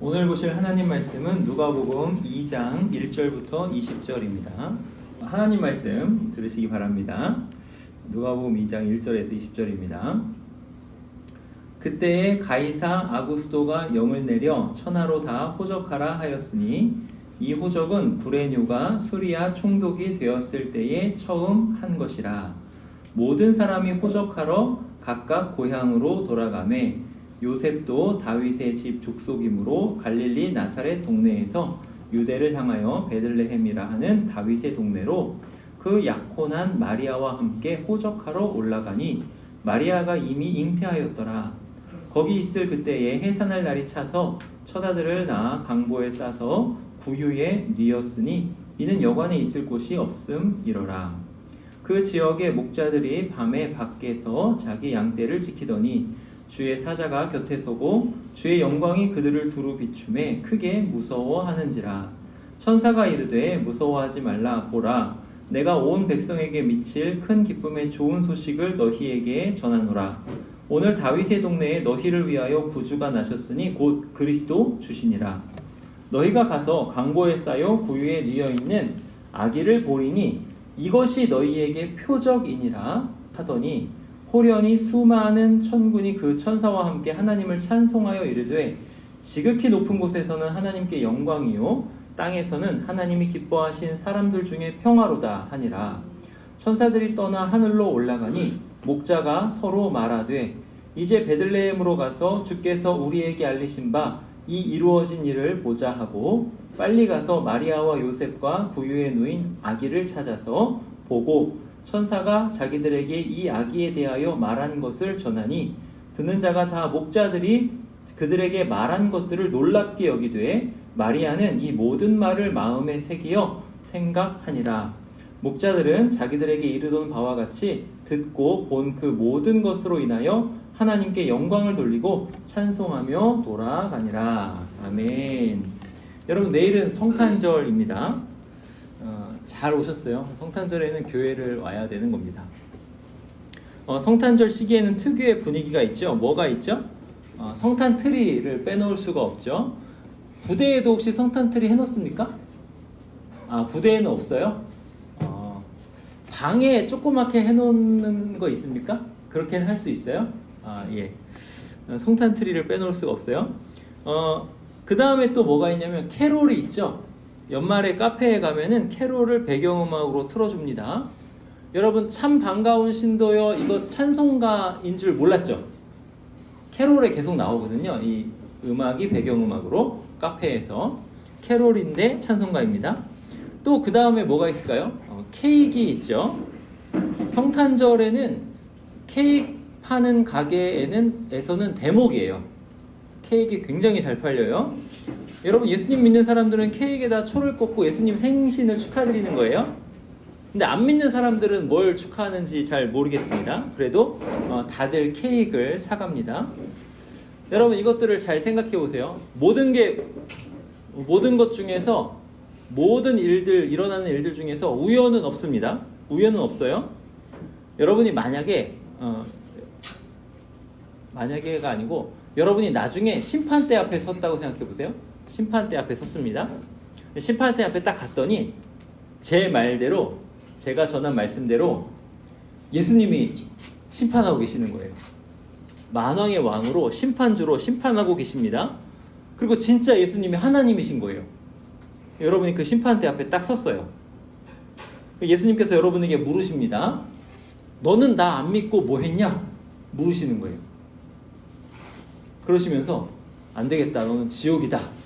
오늘 보실 하나님 말씀은 누가복음 2장 1절부터 20절입니다. 하나님 말씀 들으시기 바랍니다. 누가복음 2장 1절에서 20절입니다. 그때에 가이사 아구스도가 영을 내려 천하로 다 호적하라 하였으니 이 호적은 구레뇨가 수리아 총독이 되었을 때에 처음 한 것이라. 모든 사람이 호적하러 각각 고향으로 돌아가매 요셉도 다윗의 집 족속이므로 갈릴리 나사렛 동네에서 유대를 향하여 베들레헴이라 하는 다윗의 동네로 그 약혼한 마리아와 함께 호적하러 올라가니 마리아가 이미 잉태하였더라. 거기 있을 그때에 해산할 날이 차서 첫 아들을 낳아 강보에 싸서 구유에 뉘었으니 이는 여관에 있을 곳이 없음이러라. 그 지역의 목자들이 밤에 밖에서 자기 양떼를 지키더니 주의 사자가 곁에 서고 주의 영광이 그들을 두루 비추매 크게 무서워하는지라. 천사가 이르되 무서워하지 말라. 보라, 내가 온 백성에게 미칠 큰 기쁨의 좋은 소식을 너희에게 전하노라. 오늘 다윗의 동네에 너희를 위하여 구주가 나셨으니 곧 그리스도 주시니라. 너희가 가서 강보에 쌓여 구유에 뉘어 있는 아기를 보리니 이것이 너희에게 표적이니라 하더니 호련히 수많은 천군이 그 천사와 함께 하나님을 찬송하여 이르되 지극히 높은 곳에서는 하나님께 영광이요 땅에서는 하나님이 기뻐하신 사람들 중에 평화로다 하니라. 천사들이 떠나 하늘로 올라가니 목자가 서로 말하되 이제 베들레헴으로 가서 주께서 우리에게 알리신 바 이 이루어진 일을 보자 하고 빨리 가서 마리아와 요셉과 구유에 누인 아기를 찾아서 보고 천사가 자기들에게 이 아기에 대하여 말한 것을 전하니 듣는 자가 다 목자들이 그들에게 말한 것들을 놀랍게 여기되 마리아는 이 모든 말을 마음에 새기어 생각하니라. 목자들은 자기들에게 이르던 바와 같이 듣고 본 그 모든 것으로 인하여 하나님께 영광을 돌리고 찬송하며 돌아가니라. 아멘. 여러분, 내일은 성탄절입니다. 잘 오셨어요. 성탄절에는 교회를 와야 되는 겁니다. 성탄절 시기에는 특유의 분위기가 있죠. 뭐가 있죠? 성탄 트리를 빼놓을 수가 없죠. 부대에도 혹시 성탄 트리 해놓습니까? 부대에는 없어요? 방에 조그맣게 해놓는 거 있습니까? 그렇게는 할 수 있어요? 예. 성탄 트리를 빼놓을 수가 없어요. 그 다음에 또 뭐가 있냐면 캐롤이 있죠. 연말에 카페에 가면은 캐롤을 배경음악으로 틀어줍니다. 여러분, 참 반가운 신도여 이거 찬송가인 줄 몰랐죠? 캐롤에 계속 나오거든요. 이 음악이 배경음악으로 카페에서 캐롤인데 찬송가입니다. 또 그 다음에 뭐가 있을까요? 케이크 있죠. 성탄절에는 케이크 파는 가게에서는 대목이에요. 케이크 굉장히 잘 팔려요. 여러분, 예수님 믿는 사람들은 케이크에다 초를 꽂고 예수님 생신을 축하드리는 거예요. 근데 안 믿는 사람들은 뭘 축하하는지 잘 모르겠습니다. 그래도 다들 케이크를 사갑니다. 여러분, 이것들을 잘 생각해 보세요. 모든 것 중에서 모든 일들, 일어나는 일들 중에서 우연은 없습니다. 우연은 없어요. 여러분이 만약에가 아니고 여러분이 나중에 심판대 앞에 섰다고 생각해 보세요. 심판대 앞에 섰습니다. 심판대 앞에 딱 갔더니 제 말대로, 제가 전한 말씀대로 예수님이 심판하고 계시는 거예요. 만왕의 왕으로 심판주로 심판하고 계십니다. 그리고 진짜 예수님이 하나님이신 거예요. 여러분이 그 심판대 앞에 딱 섰어요. 예수님께서 여러분에게 물으십니다. 너는 나 안 믿고 뭐 했냐? 물으시는 거예요. 그러시면서 안 되겠다. 너는 지옥이다.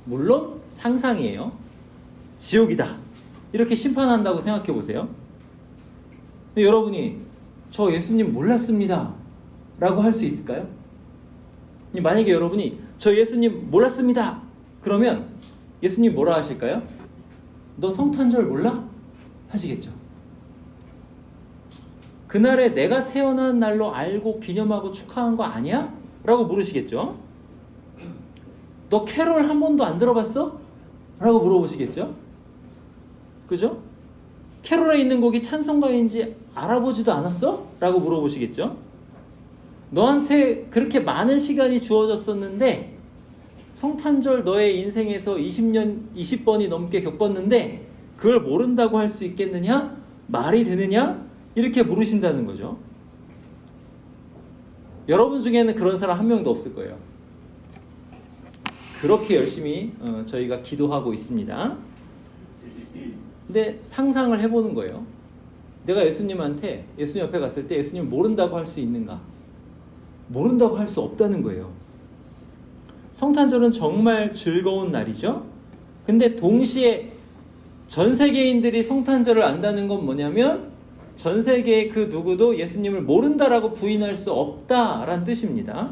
물론 상상이에요. 지옥이다. 이렇게 심판한다고 생각해 보세요. 근데 여러분이 저 예수님 몰랐습니다. 라고 할 수 있을까요? 만약에 여러분이 저 예수님 몰랐습니다. 그러면 예수님 뭐라 하실까요? 너 성탄절 몰라? 하시겠죠. 그날에 내가 태어난 날로 알고 기념하고 축하한 거 아니야? 라고 물으시겠죠. 너 캐롤 한 번도 안 들어봤어? 라고 물어보시겠죠. 그죠? 캐롤에 있는 곡이 찬송가인지 알아보지도 않았어? 라고 물어보시겠죠. 너한테 그렇게 많은 시간이 주어졌었는데 성탄절 너의 인생에서 20번이 넘게 겪었는데 그걸 모른다고 할 수 있겠느냐? 말이 되느냐? 이렇게 물으신다는 거죠. 여러분 중에는 그런 사람 한 명도 없을 거예요. 그렇게 열심히 저희가 기도하고 있습니다. 근데 상상을 해보는 거예요. 내가 예수님 옆에 갔을 때 예수님 모른다고 할 수 있는가? 모른다고 할 수 없다는 거예요. 성탄절은 정말 즐거운 날이죠. 근데 동시에 전 세계인들이 성탄절을 안다는 건 뭐냐면 전 세계의 그 누구도 예수님을 모른다라고 부인할 수 없다라는 뜻입니다.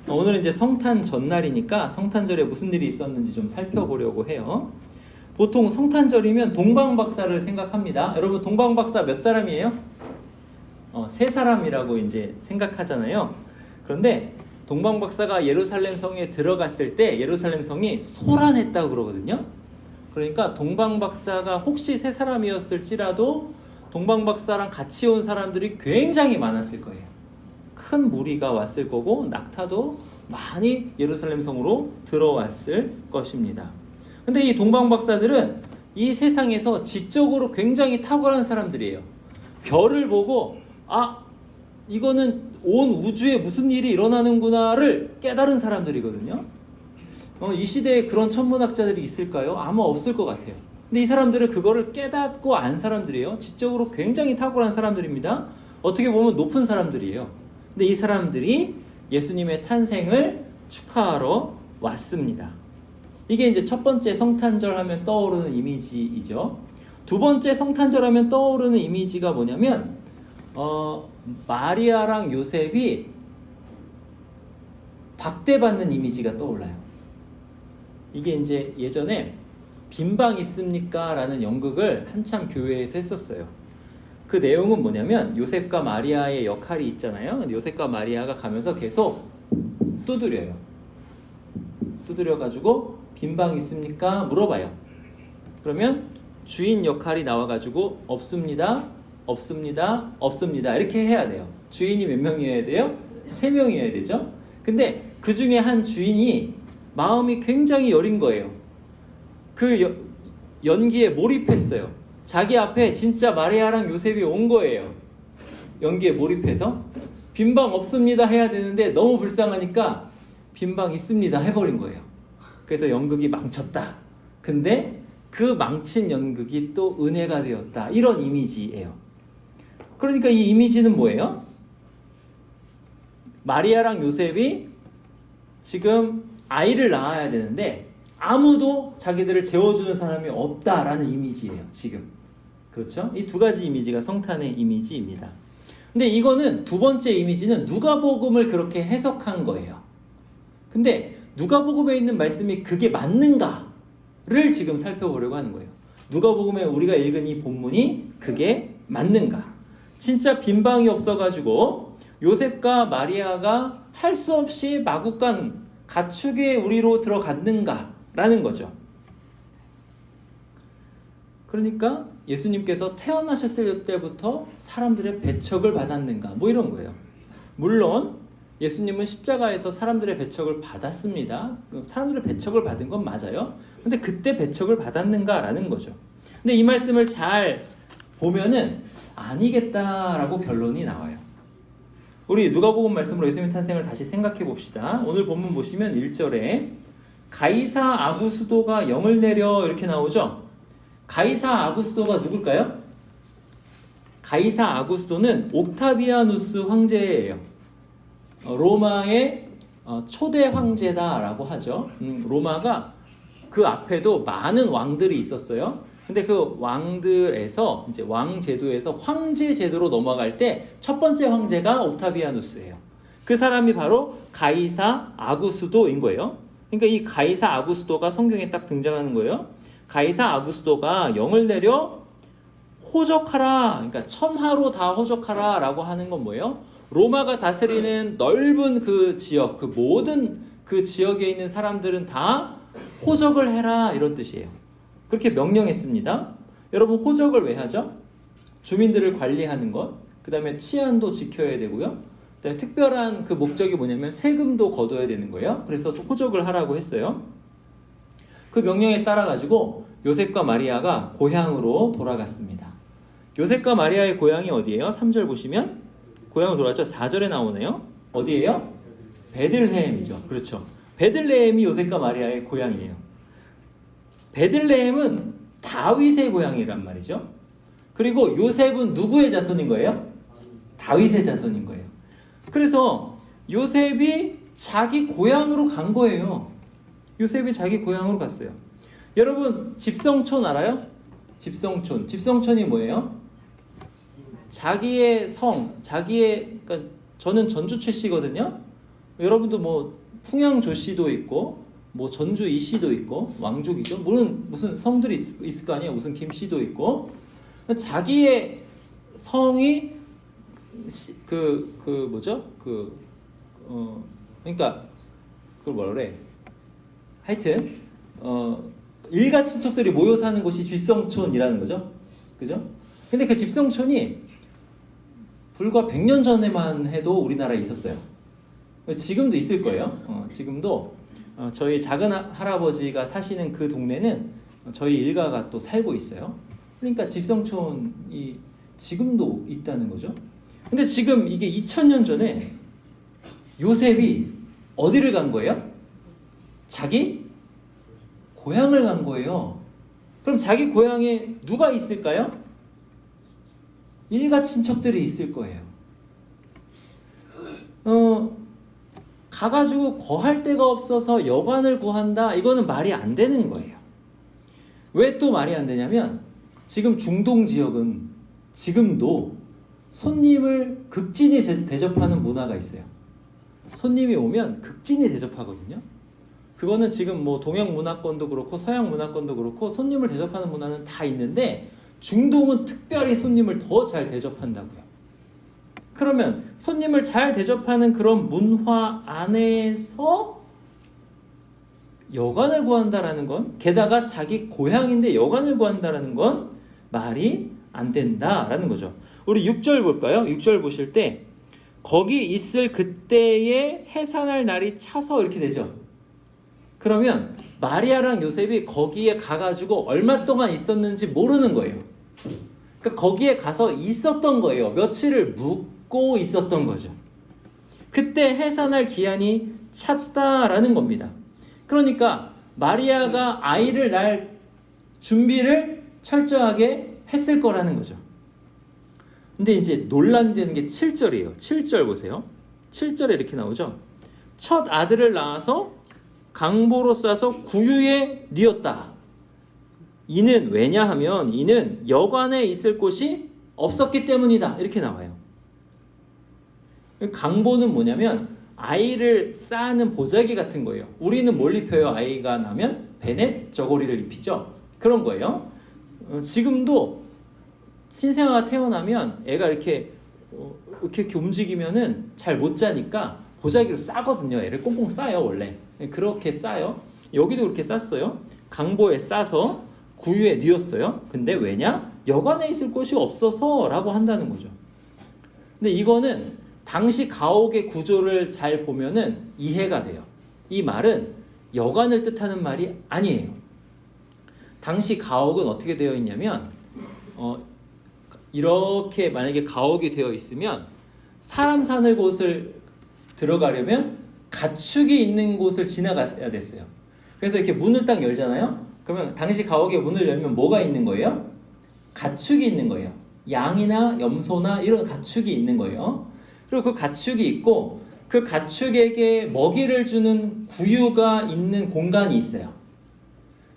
오늘은 이제 성탄 전날이니까 성탄절에 무슨 일이 있었는지 좀 살펴보려고 해요. 보통 성탄절이면 동방박사를 생각합니다. 여러분 동방박사 몇 사람이에요? 3사람이라고 이제 생각하잖아요. 그런데 동방박사가 예루살렘 성에 들어갔을 때 예루살렘 성이 소란했다고 그러거든요. 그러니까 동방박사가 혹시 3사람이었을지라도 동방박사랑 같이 온 사람들이 굉장히 많았을 거예요. 큰 무리가 왔을 거고 낙타도 많이 예루살렘 성으로 들어왔을 것입니다. 근데 이 동방박사들은 이 세상에서 지적으로 굉장히 탁월한 사람들이에요. 별을 보고 이거는 온 우주에 무슨 일이 일어나는구나를 깨달은 사람들이거든요. 이 시대에 그런 천문학자들이 있을까요? 아마 없을 것 같아요. 근데 이 사람들은 그거를 깨닫고 안 사람들이에요. 지적으로 굉장히 탁월한 사람들입니다. 어떻게 보면 높은 사람들이에요. 근데 이 사람들이 예수님의 탄생을 축하하러 왔습니다. 이게 이제 첫 번째 성탄절 하면 떠오르는 이미지이죠. 두 번째 성탄절 하면 떠오르는 이미지가 뭐냐면 마리아랑 요셉이 박대받는 이미지가 떠올라요. 이게 이제 예전에 빈방 있습니까? 라는 연극을 한참 교회에서 했었어요. 그 내용은 뭐냐면 요셉과 마리아의 역할이 있잖아요. 근데 요셉과 마리아가 가면서 계속 두드려요. 두드려가지고 빈방 있습니까? 물어봐요. 그러면 주인 역할이 나와가지고 없습니다. 없습니다. 없습니다. 이렇게 해야 돼요. 주인이 몇 명이어야 돼요? 3명이어야 되죠. 근데 그 중에 한 주인이 마음이 굉장히 여린 거예요. 그 연기에 몰입했어요. 자기 앞에 진짜 마리아랑 요셉이 온 거예요. 연기에 몰입해서 빈방 없습니다 해야 되는데 너무 불쌍하니까 빈방 있습니다 해버린 거예요. 그래서 연극이 망쳤다. 근데 그 망친 연극이 또 은혜가 되었다. 이런 이미지예요. 그러니까 이 이미지는 뭐예요? 마리아랑 요셉이 지금 아이를 낳아야 되는데 아무도 자기들을 재워주는 사람이 없다라는 이미지예요. 지금. 그렇죠? 이 두 가지 이미지가 성탄의 이미지입니다. 근데 이거는 두 번째 이미지는 누가복음을 그렇게 해석한 거예요. 근데 누가복음에 있는 말씀이 그게 맞는가를 지금 살펴보려고 하는 거예요. 누가복음에 우리가 읽은 이 본문이 그게 맞는가? 진짜 빈방이 없어가지고 요셉과 마리아가 할 수 없이 마구간 가축의 우리로 들어갔는가라는 거죠. 그러니까 예수님께서 태어나셨을 때부터 사람들의 배척을 받았는가 뭐 이런 거예요. 물론 예수님은 십자가에서 사람들의 배척을 받았습니다. 사람들의 배척을 받은 건 맞아요. 근데 그때 배척을 받았는가라는 거죠. 근데 이 말씀을 잘 보면은 아니겠다라고 결론이 나와요. 우리 누가복음 말씀으로 예수님의 탄생을 다시 생각해 봅시다. 오늘 본문 보시면 1절에 가이사 아구스도가 영을 내려 이렇게 나오죠. 가이사 아구스도가 누굴까요? 가이사 아구스도는 옥타비아누스 황제예요. 로마의 초대 황제다라고 하죠. 로마가 그 앞에도 많은 왕들이 있었어요. 근데 그 왕들에서 이제 왕 제도에서 황제 제도로 넘어갈 때 첫 번째 황제가 옥타비아누스예요. 그 사람이 바로 가이사 아구스도인 거예요. 그러니까 이 가이사 아구스도가 성경에 딱 등장하는 거예요. 가이사 아구스도가 영을 내려 호적하라. 그러니까 천하로 다 호적하라라고 하는 건 뭐예요? 로마가 다스리는 넓은 그 지역, 그 모든 그 지역에 있는 사람들은 다 호적을 해라 이런 뜻이에요. 그렇게 명령했습니다. 여러분 호적을 왜 하죠? 주민들을 관리하는 것, 그 다음에 치안도 지켜야 되고요. 그 특별한 그 목적이 뭐냐면 세금도 거둬야 되는 거예요. 그래서 호적을 하라고 했어요. 그 명령에 따라 가지고 요셉과 마리아가 고향으로 돌아갔습니다. 요셉과 마리아의 고향이 어디예요? 3절 보시면 고향으로 돌아갔죠. 4절에 나오네요. 어디예요? 베들레헴이죠. 그렇죠. 베들레헴이 요셉과 마리아의 고향이에요. 베들레헴은 다윗의 고향이란 말이죠. 그리고 요셉은 누구의 자손인 거예요? 다윗의 자손인 거예요. 그래서 요셉이 자기 고향으로 간 거예요. 요셉이 자기 고향으로 갔어요. 여러분 집성촌 알아요? 집성촌. 집성촌이 뭐예요? 자기의 성, 그러니까 저는 전주 출시거든요. 여러분도 뭐 풍양조씨도 있고 뭐 전주 이씨도 있고 왕족이죠. 무슨 성들이 있을 거 아니에요. 무슨 김씨도 있고 자기의 성이 그러니까 그걸 뭐라 그래? 하여튼 일가 친척들이 모여 사는 곳이 집성촌이라는 거죠. 그죠? 근데 그 집성촌이 불과 100년 전에만 해도 우리나라에 있었어요. 지금도 있을 거예요. 지금도 저희 작은 할아버지가 사시는 그 동네는 저희 일가가 또 살고 있어요. 그러니까 집성촌이 지금도 있다는 거죠. 근데 지금 이게 2000년 전에 요셉이 어디를 간 거예요? 자기 고향을 간 거예요. 그럼 자기 고향에 누가 있을까요? 일가 친척들이 있을 거예요. 가가지고 거할 데가 없어서 여관을 구한다. 이거는 말이 안 되는 거예요. 왜 또 말이 안 되냐면 지금 중동 지역은 지금도 손님을 극진히 대접하는 문화가 있어요. 손님이 오면 극진히 대접하거든요. 그거는 지금 뭐 동양 문화권도 그렇고 서양 문화권도 그렇고 손님을 대접하는 문화는 다 있는데 중동은 특별히 손님을 더 잘 대접한다고요. 그러면 손님을 잘 대접하는 그런 문화 안에서 여관을 구한다라는 건, 게다가 자기 고향인데 여관을 구한다라는 건 말이 안 된다라는 거죠. 우리 6절 볼까요? 6절 보실 때 거기 있을 그때의 해산할 날이 차서 이렇게 되죠. 그러면 마리아랑 요셉이 거기에 가가지고 얼마 동안 있었는지 모르는 거예요. 그러니까 거기에 가서 있었던 거예요. 며칠을 묵고 있었던 거죠. 그때 해산할 기한이 찼다라는 겁니다. 그러니까 마리아가 아이를 낳을 준비를 철저하게 했을 거라는 거죠. 근데 이제 논란이 되는 게 7절이에요. 7절 보세요. 7절에 이렇게 나오죠. 첫 아들을 낳아서 강보로 싸서 구유에 뉘었다. 이는 왜냐하면 이는 여관에 있을 곳이 없었기 때문이다. 이렇게 나와요. 강보는 뭐냐면 아이를 쌓는 보자기 같은 거예요. 우리는 뭘 입혀요? 아이가 나면 베넷 저고리를 입히죠. 그런 거예요. 지금도 신생아가 태어나면 애가 이렇게 움직이면은 잘 못 자니까 보자기로 싸거든요. 애를 꽁꽁 싸요, 원래. 그렇게 싸요. 여기도 그렇게 쌌어요. 강보에 싸서 구유에 뉘었어요. 근데 왜냐? 여관에 있을 곳이 없어서 라고 한다는 거죠. 근데 이거는 당시 가옥의 구조를 잘 보면은 이해가 돼요. 이 말은 여관을 뜻하는 말이 아니에요. 당시 가옥은 어떻게 되어 있냐면 이렇게 만약에 가옥이 되어 있으면 사람 사는 곳을 들어가려면 가축이 있는 곳을 지나가야 됐어요. 그래서 이렇게 문을 딱 열잖아요. 그러면 당시 가옥에 문을 열면 뭐가 있는 거예요? 가축이 있는 거예요. 양이나 염소나 이런 가축이 있는 거예요. 그리고 그 가축이 있고 그 가축에게 먹이를 주는 구유가 있는 공간이 있어요.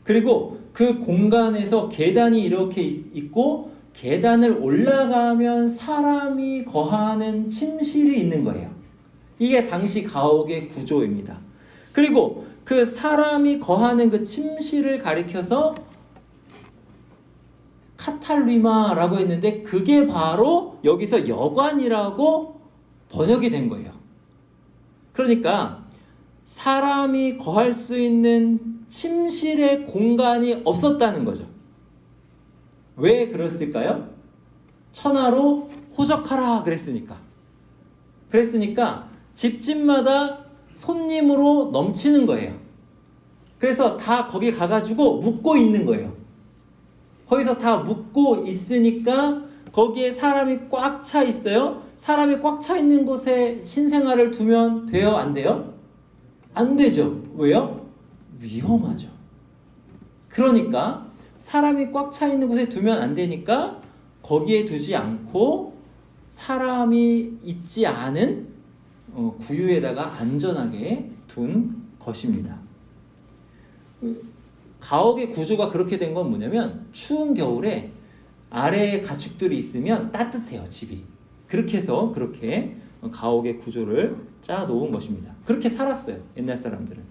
그리고 그 공간에서 계단이 이렇게 있고 계단을 올라가면 사람이 거하는 침실이 있는 거예요. 이게 당시 가옥의 구조입니다. 그리고 그 사람이 거하는 그 침실을 가리켜서 카탈리마라고 했는데 그게 바로 여기서 여관이라고 번역이 된 거예요. 그러니까 사람이 거할 수 있는 침실의 공간이 없었다는 거죠. 왜 그랬을까요? 천하로 호적하라 그랬으니까. 그랬으니까 집집마다 손님으로 넘치는 거예요. 그래서 다 거기 가가지고 묵고 있는 거예요. 거기서 다 묵고 있으니까 거기에 사람이 꽉 차 있어요. 사람이 꽉 차 있는 곳에 신생아를 두면 돼요? 안 돼요? 안 되죠. 왜요? 위험하죠. 그러니까 사람이 꽉 차 있는 곳에 두면 안 되니까 거기에 두지 않고 사람이 있지 않은 구유에다가 안전하게 둔 것입니다. 가옥의 구조가 그렇게 된 건 뭐냐면 추운 겨울에 아래에 가축들이 있으면 따뜻해요, 집이. 그렇게 해서 그렇게 가옥의 구조를 짜 놓은 것입니다. 그렇게 살았어요, 옛날 사람들은.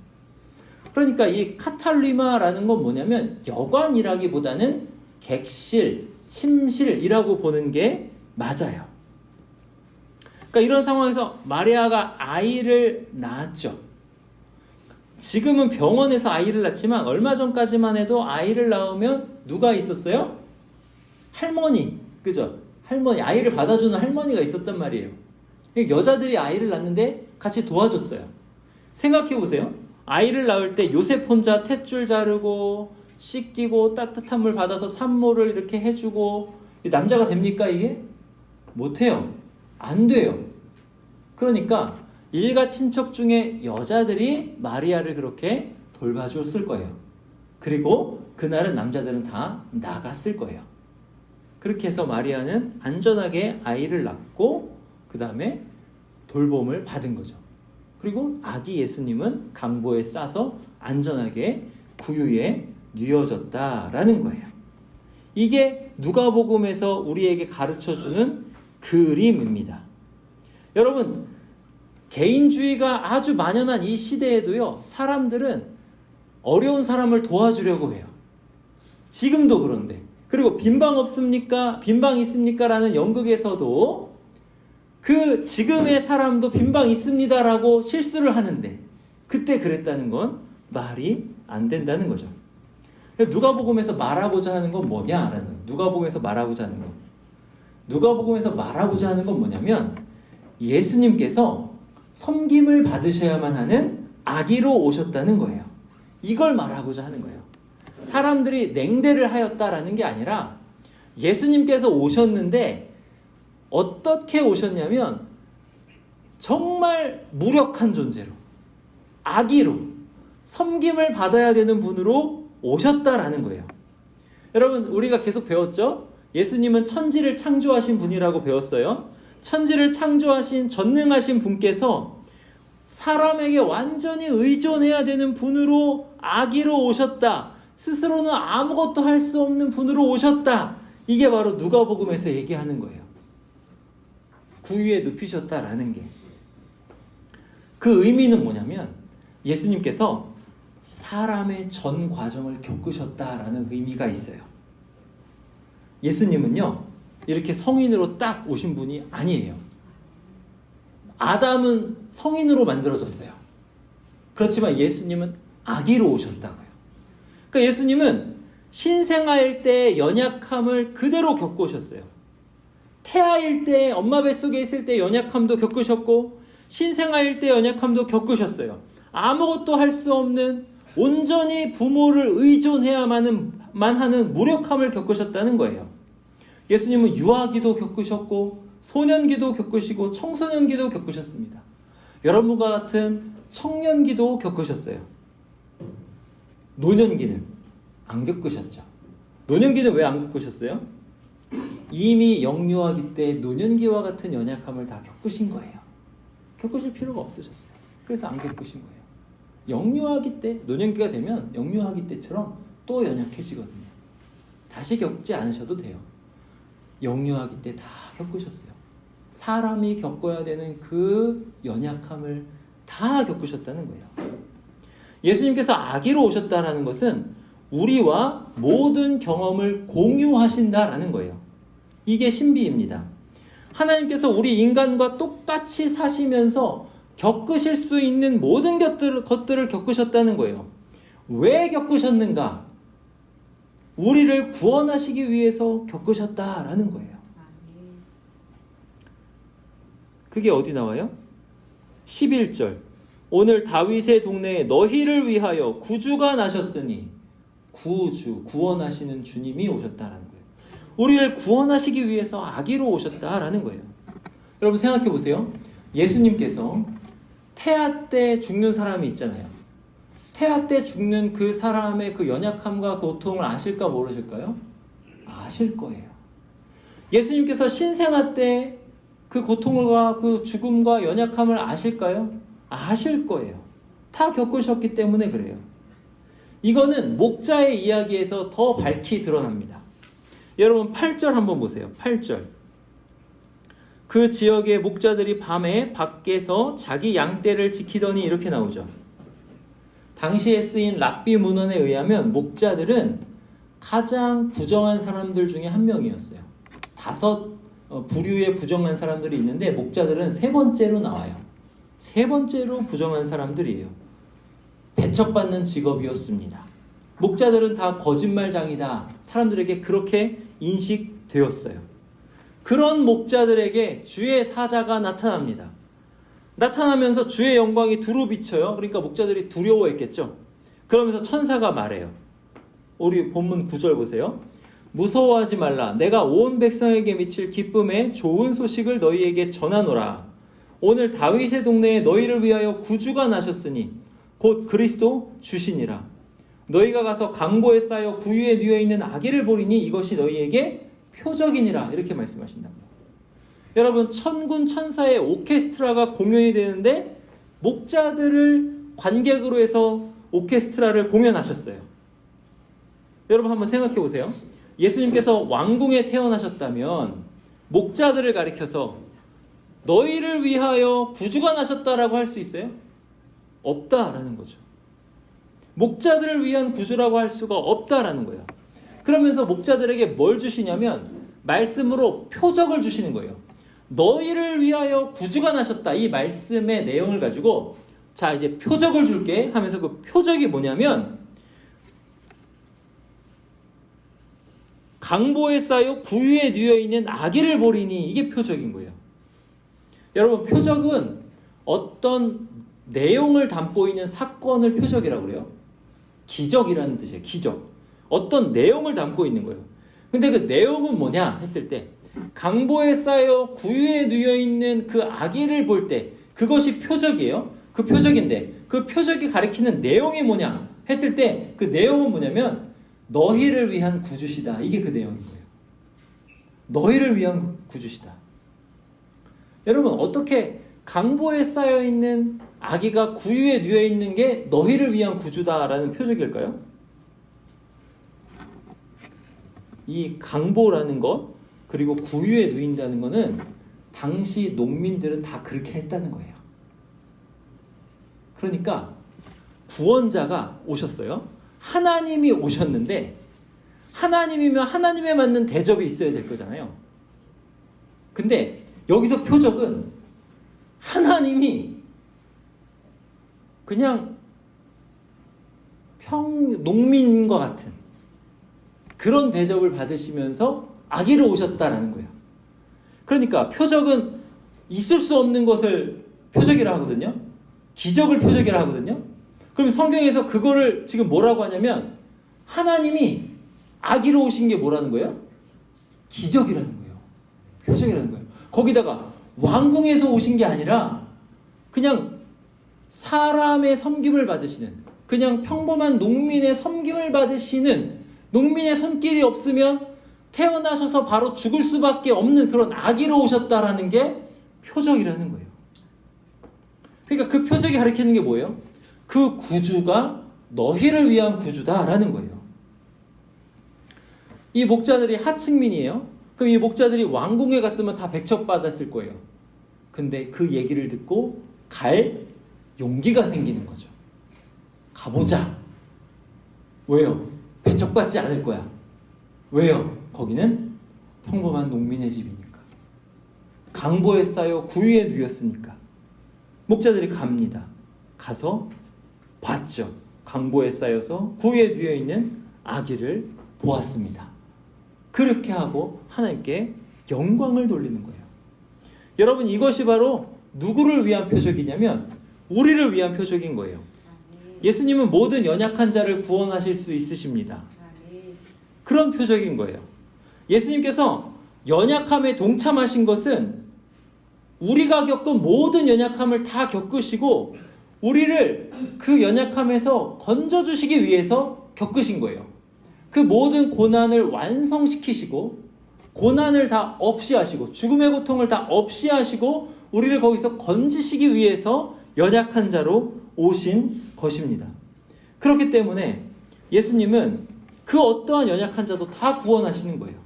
그러니까 이 카탈리마라는 건 뭐냐면 여관이라기보다는 객실, 침실이라고 보는 게 맞아요. 그러니까 이런 상황에서 마리아가 아이를 낳았죠. 지금은 병원에서 아이를 낳지만 얼마 전까지만 해도 아이를 낳으면 누가 있었어요? 할머니, 그죠? 할머니, 아이를 받아주는 할머니가 있었단 말이에요. 여자들이 아이를 낳는데 같이 도와줬어요. 생각해보세요. 아이를 낳을 때 요셉 혼자 탯줄 자르고 씻기고 따뜻한 물 받아서 산모를 이렇게 해주고 남자가 됩니까 이게? 못해요. 안 돼요. 그러니까 일가 친척 중에 여자들이 마리아를 그렇게 돌봐줬을 거예요. 그리고 그날은 남자들은 다 나갔을 거예요. 그렇게 해서 마리아는 안전하게 아이를 낳고 그 다음에 돌봄을 받은 거죠. 그리고 아기 예수님은 강보에 싸서 안전하게 구유에 뉘어졌다라는 거예요. 이게 누가복음에서 우리에게 가르쳐주는 그림입니다. 여러분, 개인주의가 아주 만연한 이 시대에도요, 사람들은 어려운 사람을 도와주려고 해요. 지금도 그런데. 그리고 빈방 없습니까? 빈방 있습니까? 라는 연극에서도 그 지금의 사람도 빈방 있습니다라고 실수를 하는데 그때 그랬다는 건 말이 안 된다는 거죠. 누가복음에서 말하고자 하는 건 뭐냐라는 거예요. 누가복음에서 말하고자 하는 건. 누가복음에서 말하고자 하는 건 뭐냐면 예수님께서 섬김을 받으셔야만 하는 아기로 오셨다는 거예요. 이걸 말하고자 하는 거예요. 사람들이 냉대를 하였다라는 게 아니라 예수님께서 오셨는데 어떻게 오셨냐면 정말 무력한 존재로 아기로 섬김을 받아야 되는 분으로 오셨다라는 거예요. 여러분, 우리가 계속 배웠죠? 예수님은 천지를 창조하신 분이라고 배웠어요. 천지를 창조하신 전능하신 분께서 사람에게 완전히 의존해야 되는 분으로 아기로 오셨다. 스스로는 아무것도 할 수 없는 분으로 오셨다. 이게 바로 누가복음에서 얘기하는 거예요. 구유에 눕히셨다라는 게. 그 의미는 뭐냐면 예수님께서 사람의 전 과정을 겪으셨다라는 의미가 있어요. 예수님은요, 이렇게 성인으로 딱 오신 분이 아니에요. 아담은 성인으로 만들어졌어요. 그렇지만 예수님은 아기로 오셨다고요. 그러니까 예수님은 신생아일 때의 연약함을 그대로 겪으셨어요. 태아일 때, 엄마 뱃속에 있을 때 연약함도 겪으셨고 신생아일 때 연약함도 겪으셨어요. 아무것도 할 수 없는 온전히 부모를 의존해야만 하는 무력함을 겪으셨다는 거예요. 예수님은 유아기도 겪으셨고 소년기도 겪으시고 청소년기도 겪으셨습니다. 여러분과 같은 청년기도 겪으셨어요. 노년기는 안 겪으셨죠. 노년기는 왜 안 겪으셨어요? 이미 영유아기 때 노년기와 같은 연약함을 다 겪으신 거예요. 겪으실 필요가 없으셨어요. 그래서 안 겪으신 거예요. 영유아기 때, 노년기가 되면 영유아기 때처럼 또 연약해지거든요. 다시 겪지 않으셔도 돼요. 영유아기 때 다 겪으셨어요. 사람이 겪어야 되는 그 연약함을 다 겪으셨다는 거예요. 예수님께서 아기로 오셨다는 것은 우리와 모든 경험을 공유하신다라는 거예요. 이게 신비입니다. 하나님께서 우리 인간과 똑같이 사시면서 겪으실 수 있는 모든 것들을 겪으셨다는 거예요. 왜 겪으셨는가? 우리를 구원하시기 위해서 겪으셨다라는 거예요. 그게 어디 나와요? 11절. 오늘 다윗의 동네에 너희를 위하여 구주가 나셨으니, 구주, 구원하시는 주님이 오셨다라는 거예요. 우리를 구원하시기 위해서 아기로 오셨다라는 거예요. 여러분 생각해 보세요. 예수님께서 태아 때 죽는 사람이 있잖아요. 태아 때 죽는 그 사람의 그 연약함과 고통을 아실까 모르실까요? 아실 거예요. 예수님께서 신생아 때 그 고통과 그 죽음과 연약함을 아실까요? 아실 거예요. 다 겪으셨기 때문에 그래요. 이거는 목자의 이야기에서 더 밝히 드러납니다. 여러분 8절 한번 보세요. 8절. 그 지역의 목자들이 밤에 밖에서 자기 양떼를 지키더니, 이렇게 나오죠. 당시에 쓰인 랍비 문헌에 의하면 목자들은 가장 부정한 사람들 중에 한 명이었어요. 5 부류의 부정한 사람들이 있는데 목자들은 3번째로 나와요. 3번째로 부정한 사람들이에요. 배척받는 직업이었습니다. 목자들은 다 거짓말장이다. 사람들에게 그렇게 인식되었어요. 그런 목자들에게 주의 사자가 나타납니다. 나타나면서 주의 영광이 두루 비쳐요. 그러니까 목자들이 두려워했겠죠. 그러면서 천사가 말해요. 우리 본문 9절 보세요. 무서워하지 말라. 내가 온 백성에게 미칠 기쁨의 좋은 소식을 너희에게 전하노라. 오늘 다윗의 동네에 너희를 위하여 구주가 나셨으니 곧 그리스도 주시니라. 너희가 가서 강보에 쌓여 구유에 뉘어 있는 아기를 보리니 이것이 너희에게 표적이니라. 이렇게 말씀하신답니다. 여러분, 천군 천사의 오케스트라가 공연이 되는데 목자들을 관객으로 해서 오케스트라를 공연하셨어요. 여러분 한번 생각해 보세요. 예수님께서 왕궁에 태어나셨다면 목자들을 가리켜서 너희를 위하여 구주가 나셨다라고 할 수 있어요? 없다라는 거죠. 목자들을 위한 구주라고 할 수가 없다라는 거예요. 그러면서 목자들에게 뭘 주시냐면 말씀으로 표적을 주시는 거예요. 너희를 위하여 구주가 나셨다. 이 말씀의 내용을 가지고 자 이제 표적을 줄게 하면서 그 표적이 뭐냐면 강보에 쌓여 구유에 뉘어 있는 아기를 보리니, 이게 표적인 거예요. 여러분 표적은 어떤 내용을 담고 있는 사건을 표적이라고 그래요. 기적이라는 뜻이에요. 기적. 어떤 내용을 담고 있는 거예요. 근데 그 내용은 뭐냐 했을 때 강보에 쌓여 구유에 뉘어 있는 그 아기를 볼 때 그것이 표적이에요. 그 표적인데 그 표적이 가리키는 내용이 뭐냐 했을 때 그 내용은 뭐냐면 너희를 위한 구주시다. 이게 그 내용인 거예요. 너희를 위한 구주시다. 여러분 어떻게 강보에 쌓여 있는 아기가 구유에 뉘어 있는 게 너희를 위한 구주다라는 표적일까요? 이 강보라는 것 그리고 구유에 누인다는 것은 당시 농민들은 다 그렇게 했다는 거예요. 그러니까 구원자가 오셨어요. 하나님이 오셨는데 하나님이면 하나님에 맞는 대접이 있어야 될 거잖아요. 근데 여기서 표적은 하나님이 그냥 농민과 같은 그런 대접을 받으시면서 아기를 오셨다라는 거예요. 그러니까 표적은 있을 수 없는 것을 표적이라 하거든요. 기적을 표적이라 하거든요. 그럼 성경에서 그거를 지금 뭐라고 하냐면 하나님이 아기로 오신 게 뭐라는 거예요? 기적이라는 거예요. 표적이라는 거예요. 거기다가 왕궁에서 오신 게 아니라 그냥 사람의 섬김을 받으시는, 그냥 평범한 농민의 섬김을 받으시는, 농민의 손길이 없으면 태어나셔서 바로 죽을 수밖에 없는 그런 아기로 오셨다라는 게 표적이라는 거예요. 그러니까 그 표적이 가리키는 게 뭐예요? 그 구주가 너희를 위한 구주다라는 거예요. 이 목자들이 하층민이에요. 그럼 이 목자들이 왕궁에 갔으면 다 배척받았을 거예요. 근데 그 얘기를 듣고 갈 용기가 생기는 거죠. 가보자. 왜요? 배척받지 않을 거야. 왜요? 거기는 평범한 농민의 집이니까. 강보에 쌓여 구유에 누였으니까. 목자들이 갑니다. 가서 봤죠. 강보에 쌓여서 구유에 누여 있는 아기를 보았습니다. 그렇게 하고 하나님께 영광을 돌리는 거예요. 여러분, 이것이 바로 누구를 위한 표적이냐면 우리를 위한 표적인 거예요. 예수님은 모든 연약한 자를 구원하실 수 있으십니다. 그런 표적인 거예요. 예수님께서 연약함에 동참하신 것은 우리가 겪은 모든 연약함을 다 겪으시고 우리를 그 연약함에서 건져주시기 위해서 겪으신 거예요. 그 모든 고난을 완성시키시고 고난을 다 없이 하시고 죽음의 고통을 다 없이 하시고 우리를 거기서 건지시기 위해서 연약한 자로 오신 것입니다. 그렇기 때문에 예수님은 그 어떠한 연약한 자도 다 구원하시는 거예요.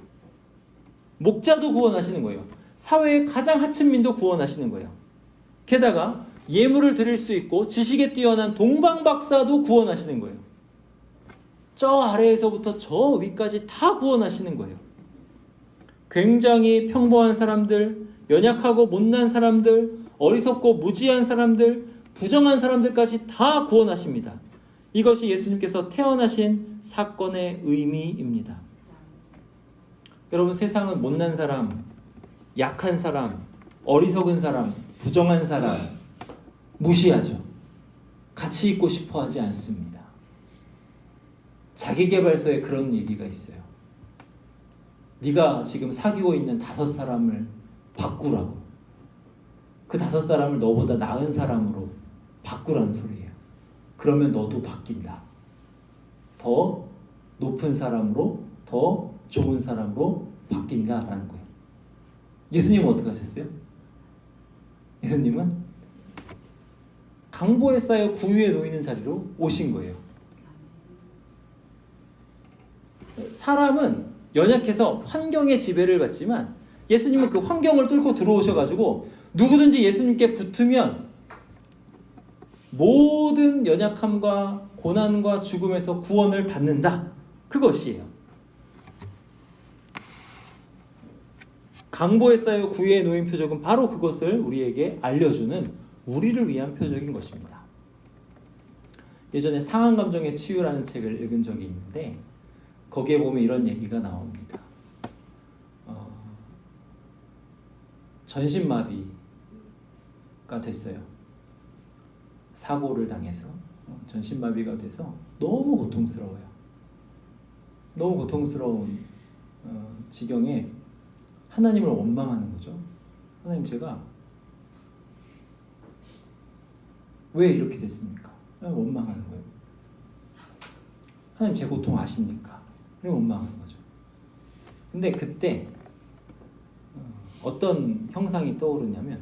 목자도 구원하시는 거예요. 사회의 가장 하층민도 구원하시는 거예요. 게다가 예물을 드릴 수 있고 지식에 뛰어난 동방박사도 구원하시는 거예요. 저 아래에서부터 저 위까지 다 구원하시는 거예요. 굉장히 평범한 사람들, 연약하고 못난 사람들, 어리석고 무지한 사람들, 부정한 사람들까지 다 구원하십니다. 이것이 예수님께서 태어나신 사건의 의미입니다. 여러분, 세상은 못난 사람, 약한 사람, 어리석은 사람, 부정한 사람 무시하죠. 같이 있고 싶어 하지 않습니다. 자기계발서에 그런 얘기가 있어요. 네가 지금 사귀고 있는 5사람을 바꾸라고. 그 5사람을 너보다 나은 사람으로 바꾸라는 소리예요. 그러면 너도 바뀐다. 더 높은 사람으로, 더 좋은 사람으로 바뀐다라는 거예요. 예수님은 어떻게 하셨어요? 예수님은 강보에 쌓여 구유에 놓이는 자리로 오신 거예요. 사람은 연약해서 환경의 지배를 받지만 예수님은 그 환경을 뚫고 들어오셔가지고 누구든지 예수님께 붙으면 모든 연약함과 고난과 죽음에서 구원을 받는다. 그것이에요. 강보에 쌓여 구유에 놓인 표적은 바로 그것을 우리에게 알려주는 우리를 위한 표적인 것입니다. 예전에 상한감정의 치유라는 책을 읽은 적이 있는데 거기에 보면 이런 얘기가 나옵니다. 전신마비가 됐어요. 사고를 당해서 전신마비가 돼서 너무 고통스러워요. 너무 고통스러운 지경에 하나님을 원망하는 거죠. 하나님, 제가 왜 이렇게 됐습니까? 원망하는 거예요. 하나님, 제 고통 아십니까? 원망하는 거죠. 근데 그때 어떤 형상이 떠오르냐면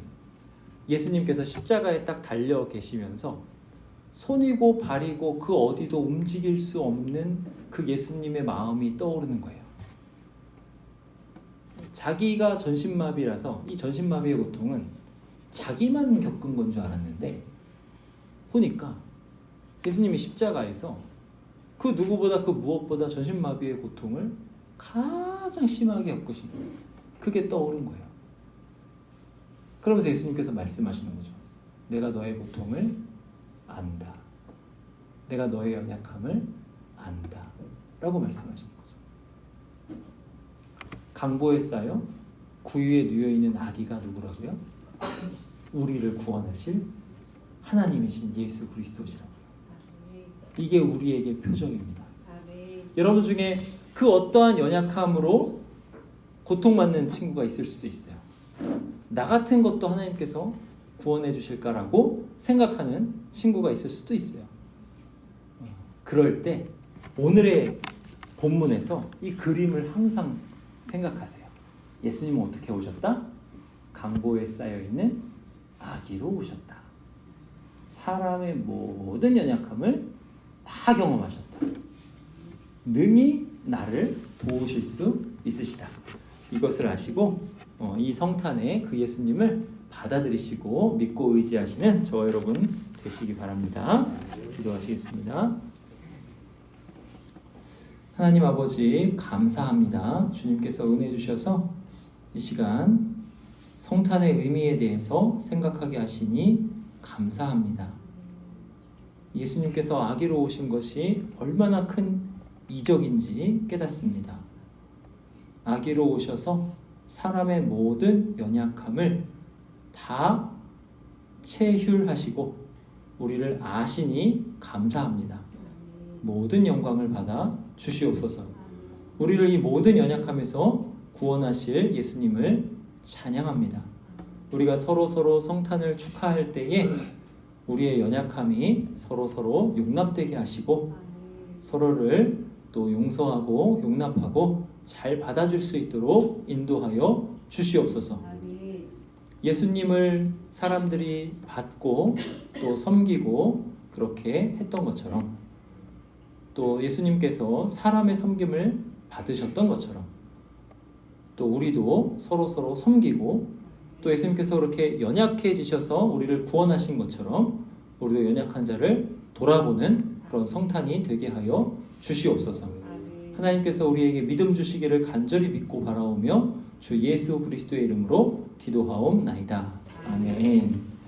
예수님께서 십자가에 딱 달려 계시면서 손이고 발이고 그 어디도 움직일 수 없는 그 예수님의 마음이 떠오르는 거예요. 자기가 전신마비라서 이 전신마비의 고통은 자기만 겪은 건 줄 알았는데 보니까 예수님이 십자가에서 그 누구보다 그 무엇보다 전신마비의 고통을 가장 심하게 겪으신 거예요. 그게 떠오른 거예요. 그러면서 예수님께서 말씀하시는 거죠. 내가 너의 고통을 안다. 내가 너의 연약함을 안다. 라고 말씀하시는 거죠. 강보에 쌓여 구유에 누워있는 아기가 누구라고요? 우리를 구원하실 하나님이신 예수 그리스도시라고요. 이게 우리에게 표적입니다. 여러분 중에 그 어떠한 연약함으로 고통받는 친구가 있을 수도 있어요. 나 같은 것도 하나님께서 구원해 주실까라고 생각하는 친구가 있을 수도 있어요. 그럴 때 오늘의 본문에서 이 그림을 항상 생각하세요. 예수님은 어떻게 오셨다? 강보에 쌓여있는 아기로 오셨다. 사람의 모든 연약함을 다 경험하셨다. 능히 나를 도우실 수 있으시다. 이것을 아시고 이 성탄에 그 예수님을 받아들이시고 믿고 의지하시는 저와 여러분 되시기 바랍니다. 기도하시겠습니다. 하나님 아버지, 감사합니다. 주님께서 은혜 주셔서 이 시간 성탄의 의미에 대해서 생각하게 하시니 감사합니다. 예수님께서 아기로 오신 것이 얼마나 큰 이적인지 깨닫습니다. 아기로 오셔서 사람의 모든 연약함을 다 체휼하시고 우리를 아시니 감사합니다. 모든 영광을 받아 주시옵소서. 우리를 이 모든 연약함에서 구원하실 예수님을 찬양합니다. 우리가 서로 성탄을 축하할 때에 우리의 연약함이 서로 용납되게 하시고 서로를 또 용서하고 용납하고 잘 받아줄 수 있도록 인도하여 주시옵소서. 예수님을 사람들이 받고 또 섬기고 그렇게 했던 것처럼 또 예수님께서 사람의 섬김을 받으셨던 것처럼 또 우리도 서로 섬기고 또 예수님께서 그렇게 연약해지셔서 우리를 구원하신 것처럼 우리도 연약한 자를 돌아보는 그런 성탄이 되게 하여 주시옵소서. 하나님께서 우리에게 믿음 주시기를 간절히 믿고 바라오며 주 예수 그리스도의 이름으로 기도하옵나이다. 아멘.